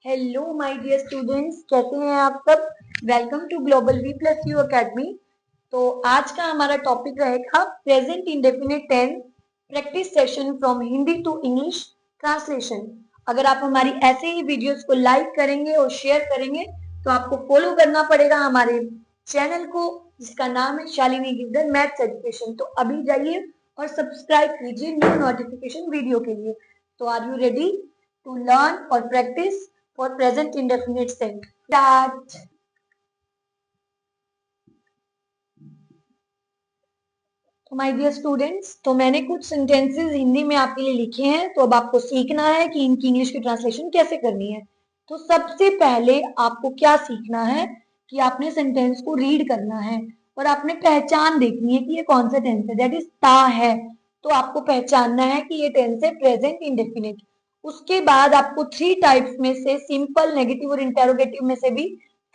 Hello my dear students, कैसे हैं आप सब। Welcome to global V plus U academy. तो आज का हमारा टॉपिक रहेगा present indefinite tense practice session from Hindi to English translation. अगर आप हमारी ऐसे ही वीडियोस को लाइक करेंगे और शेयर करेंगे तो आपको फॉलो करना पड़ेगा हमारे चैनल को, जिसका नाम है शालिनी गिरधर मैथ्स एजुकेशन। तो अभी जाइए और सब्सक्राइब कीजिए न्यू नोटिफिकेशन वीडियो के लिए। तो are you ready to learn और practice for present indefinite tense? Start. तो माय डियर स्टूडेंट्स, तो मैंने कुछ सेंटेंसेस हिंदी में आपके लिए लिखे हैं। तो अब आपको सीखना है कि इनकी इंग्लिश की ट्रांसलेशन कैसे करनी है। तो सबसे पहले आपको क्या सीखना है कि आपने सेंटेंस को रीड करना है और आपने पहचान देखनी है कि ये कौन सा टेंस है। दैट इज ता है। तो आपको पहचानना है कि ये टेंस है प्रेजेंट इंडेफिनिट। उसके बाद आपको थ्री टाइप्स में से सिंपल, नेगेटिव और इंटेरोगेटिव में से भी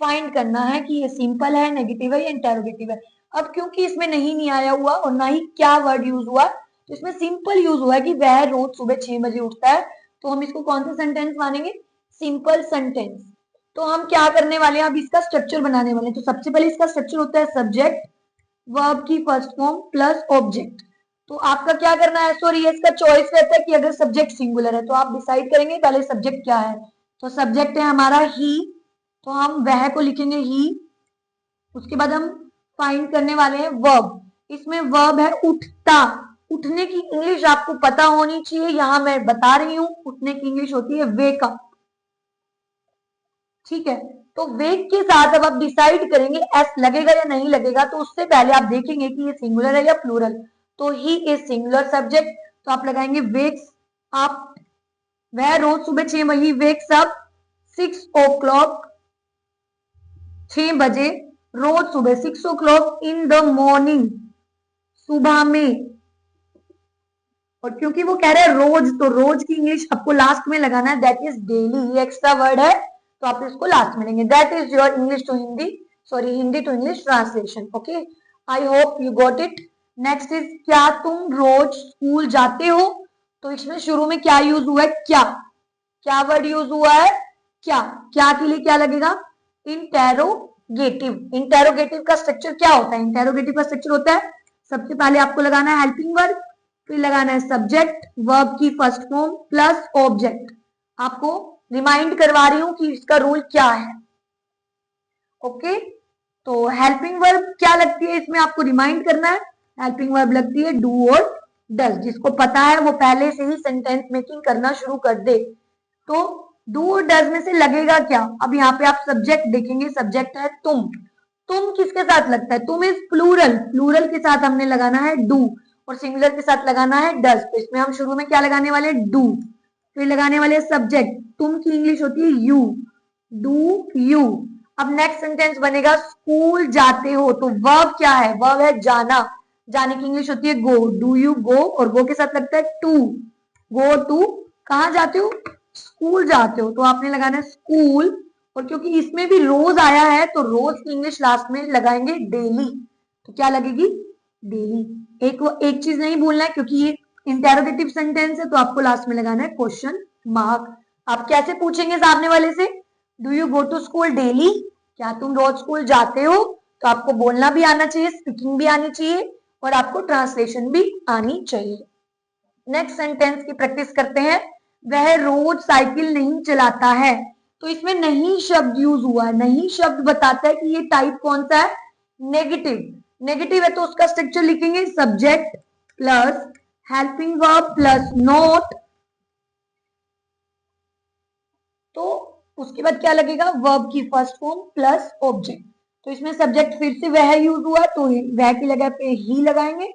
फाइंड करना है कि ये सिंपल है, नेगेटिव है या इंटेरोगेटिव है। अब क्योंकि इसमें नहीं आया हुआ और ना ही क्या वर्ड यूज हुआ, तो इसमें सिंपल यूज हुआ है कि वह रोज सुबह 6 बजे उठता है। तो हम इसको कौन सा सेंटेंस मानेंगे? Simple sentence. तो हम क्या करने वाले हैं, अब इसका स्ट्रक्चर बनाने वाले हैं। तो सबसे पहले इसका स्ट्रक्चर होता है सब्जेक्ट, वर्ब की फर्स्ट फॉर्म प्लस ऑब्जेक्ट। तो आपका क्या करना है, सॉरी ये इसका चॉइस रहता है कि अगर सब्जेक्ट सिंगुलर है तो आप डिसाइड करेंगे पहले सब्जेक्ट क्या है। तो सब्जेक्ट है हमारा ही, तो हम वह को लिखेंगे ही। उसके बाद हम फाइंड करने वाले हैं वर्ब। इसमें वर्ब है उठता। उठने की इंग्लिश आपको पता होनी चाहिए, यहां मैं बता रही हूं। उठने की इंग्लिश होती है वेक अप। ठीक है, तो वेक के साथ अब आप डिसाइड करेंगे एस लगेगा या नहीं लगेगा। तो उससे पहले आप देखेंगे कि ये सिंगुलर है या प्लूरल। तो ही इज सिंगुलर सब्जेक्ट, तो आप लगाएंगे वेक्स अप। वह रोज सुबह 6 बजे वेक्स अप 6 o'clock, 6 बजे, रोज सुबह 6 o'clock इन द मॉर्निंग, सुबह में। और क्योंकि वो कह रहे हैं रोज, तो रोज की इंग्लिश आपको लास्ट में लगाना है, दैट इज डेली। ये एक्स्ट्रा वर्ड है तो आप इसको लास्ट में लेंगे। That is your English to Hindi, sorry Hindi to English translation. Okay, I hope you got it. Next is क्या तुम रोज स्कूल जाते हो। तो इसमें शुरू में क्या यूज हुआ है? क्या। क्या वर्ड यूज हुआ है? क्या। क्या के लिए क्या लगेगा? इंटेरोगेटिव। इंटेरोगेटिव का स्ट्रक्चर क्या होता है? इंटेरोगेटिव का स्ट्रक्चर होता है सबसे पहले आपको लगाना है हेल्पिंग वर्ब, फिर लगाना है सब्जेक्ट, वर्ब की फर्स्ट फॉर्म प्लस ऑब्जेक्ट। आपको रिमाइंड करवा रही हूं कि इसका रूल क्या है। ओके, तो हेल्पिंग वर्ब क्या लगती है इसमें आपको रिमाइंड करना है। हेल्पिंग वर्ब लगती है डू और डज। जिसको पता है वो पहले से ही सेंटेंस मेकिंग करना शुरू कर दे। तो डू और डज में से लगेगा क्या? अब यहाँ पे आप सब्जेक्ट देखेंगे, सब्जेक्ट है तुम। तुम किसके साथ लगता है? तुम इज प्लूरल। प्लूरल के साथ हमने लगाना है डू और सिंगुलर के साथ लगाना है डज। तो इसमें हम शुरू में क्या लगाने वाले? डू। फिर लगाने वाले सब्जेक्ट। तुम की इंग्लिश होती है यू, डू यू। अब नेक्स्ट सेंटेंस बनेगा स्कूल जाते हो। तो वर्ब क्या है? वर्ब है जाना। जाने की इंग्लिश होती है गो, डू यू गो, और गो के साथ लगता है टू। गो टू, कहाँ जाते हो? स्कूल जाते हो। तो आपने लगाना है स्कूल। और क्योंकि इसमें भी रोज आया है तो रोज की इंग्लिश लास्ट में लगाएंगे डेली। तो क्या लगेगी? डेली। एक चीज नहीं भूलना है, क्योंकि ये इंटेरोगेटिव सेंटेंस है तो आपको लास्ट में लगाना है क्वेश्चन मार्क। आप कैसे पूछेंगे सामने वाले से? Do you go to school daily? क्या तुम रोज स्कूल जाते हो? तो आपको बोलना भी आना चाहिए, स्पीकिंग भी आनी चाहिए और आपको ट्रांसलेशन भी आनी चाहिए। नेक्स्ट सेंटेंस की प्रैक्टिस करते हैं। वह रोज साइकिल नहीं चलाता है। तो इसमें नहीं शब्द यूज हुआ है। नहीं शब्द बताता है कि ये टाइप कौन सा है? नेगेटिव। नेगेटिव है तो उसका स्ट्रक्चर लिखेंगे subject plus helping verb plus note. तो उसके बाद क्या लगेगा? वर्ब की फर्स्ट फॉर्म प्लस ऑब्जेक्ट। तो इसमें सब्जेक्ट फिर से वह यूज हुआ तो वह की जगह पे ही लगाएंगे।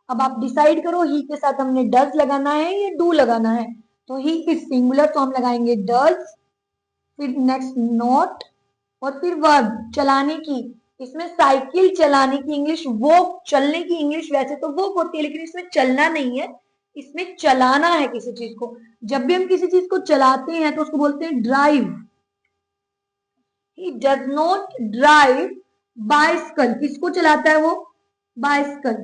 अब आप डिसाइड करो ही के साथ हमने डज लगाना है या डू लगाना है। तो ही इज सिंगुलर तो हम लगाएंगे डज, फिर नेक्स्ट नॉट, और फिर वर्ब चलाने की। इसमें साइकिल चलाने की इंग्लिश वॉक, चलने की इंग्लिश वैसे तो वॉक होती है लेकिन इसमें चलना नहीं है, इसमें चलाना है किसी चीज को। जब भी हम किसी चीज को चलाते हैं तो उसको बोलते हैं drive. He does not drive bicycle. किसको चलाता है वो? बाइसिकल।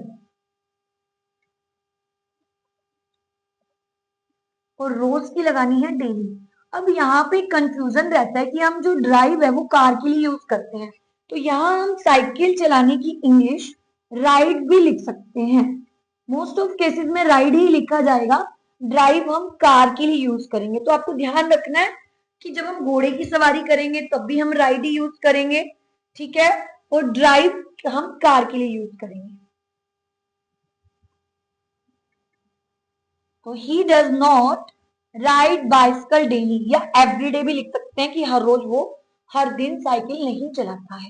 और रोज की लगानी है डेली। अब यहाँ पे कंफ्यूजन रहता है कि हम जो ड्राइव है वो कार के लिए यूज करते हैं, तो यहाँ हम साइकिल चलाने की इंग्लिश राइड भी लिख सकते हैं। मोस्ट ऑफ केसेस में राइड ही लिखा जाएगा, ड्राइव हम कार के लिए यूज करेंगे। तो आपको ध्यान रखना है कि जब हम घोड़े की सवारी करेंगे तब भी हम राइड ही यूज करेंगे, ठीक है, और ड्राइव हम कार के लिए यूज करेंगे। तो he does not ride bicycle daily, या एवरीडे भी लिख सकते हैं कि हर रोज वो हर दिन साइकिल नहीं चलाता है।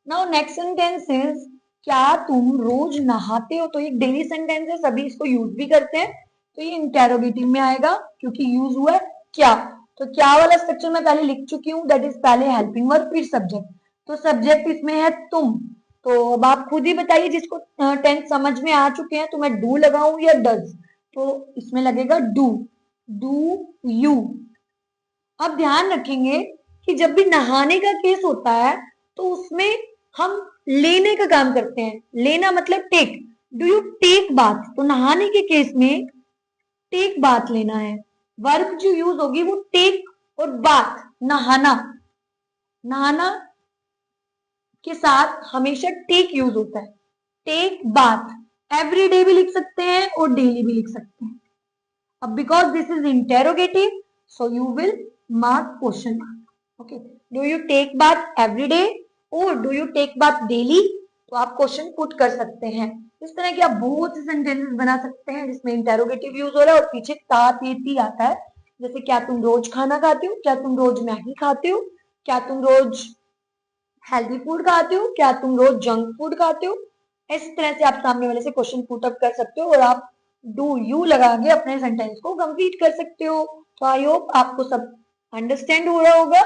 नाउ नेक्स्ट सेंटेंस इज क्या तुम रोज नहाते हो? तो ये डेली सेंटेंस है, सभी इसको यूज भी करते हैं, तो ये इंटेरोगेटिव में आएगा क्योंकि यूज हुआ है क्या। तो क्या वाला स्ट्रक्चर मैं पहले लिख चुकी हूँ, दैट इज पहले हेल्पिंग वर्ब फिर सब्जेक्ट। तो सब्जेक्ट इसमें है तुम, तो अब आप खुद ही बताइए जिसको टेंस समझ में आ चुके हैं, तो मैं डू लगाऊं या डज? तो इसमें लगेगा डू, डू यू। अब ध्यान रखेंगे कि जब भी नहाने का केस होता है तो उसमें हम लेने का काम करते हैं, लेना मतलब take. Do you take bath? तो नहाने के केस में टेक बाथ लेना है, वर्ब जो यूज होगी वो टेक और बाथ, नहाना, नहाना के साथ हमेशा टेक यूज होता है, टेक बाथ। एवरीडे भी लिख सकते हैं और डेली भी लिख सकते हैं। अब because this is interrogative so you will mark question mark. Okay, do you take bath everyday और do you take bath daily? तो आप क्वेश्चन पुट कर सकते हैं। इस तरह के आप बहुत से सेंटेंसेस बना सकते हैं जिसमें इंटेरोगेटिव यूज हो रहा है और पीछे ता ते ती आता है। जैसे क्या तुम रोज खाना खाते हो? क्या तुम रोज मैगी खाते हो? क्या तुम रोज हेल्दी फूड खाते हो? क्या तुम रोज जंक फूड खाते हो? इस तरह से आप सामने वाले से क्वेश्चन पुट अप कर सकते हो और आप डू यू लगा के अपने सेंटेंस को कंप्लीट कर सकते हो। तो आई होप आपको सब अंडरस्टैंड हो रहा होगा।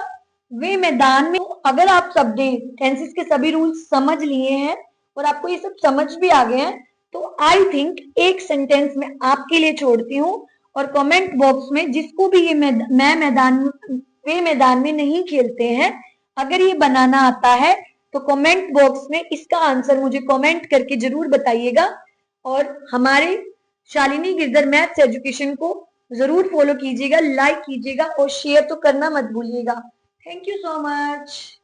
वे मैदान में, अगर आप सब टेंसेस के सभी रूल्स समझ लिए हैं और आपको ये सब समझ भी आ गए हैं, तो आई थिंक एक सेंटेंस में आपके लिए छोड़ती हूँ और कमेंट बॉक्स में जिसको भी ये वे मैदान में नहीं खेलते हैं, अगर ये बनाना आता है तो कमेंट बॉक्स में इसका आंसर मुझे कमेंट करके जरूर बताइएगा। और हमारे शालिनी गिरधर मैथ्स एजुकेशन को जरूर फॉलो कीजिएगा, लाइक कीजिएगा और शेयर तो करना मत भूलिएगा। Thank you so much.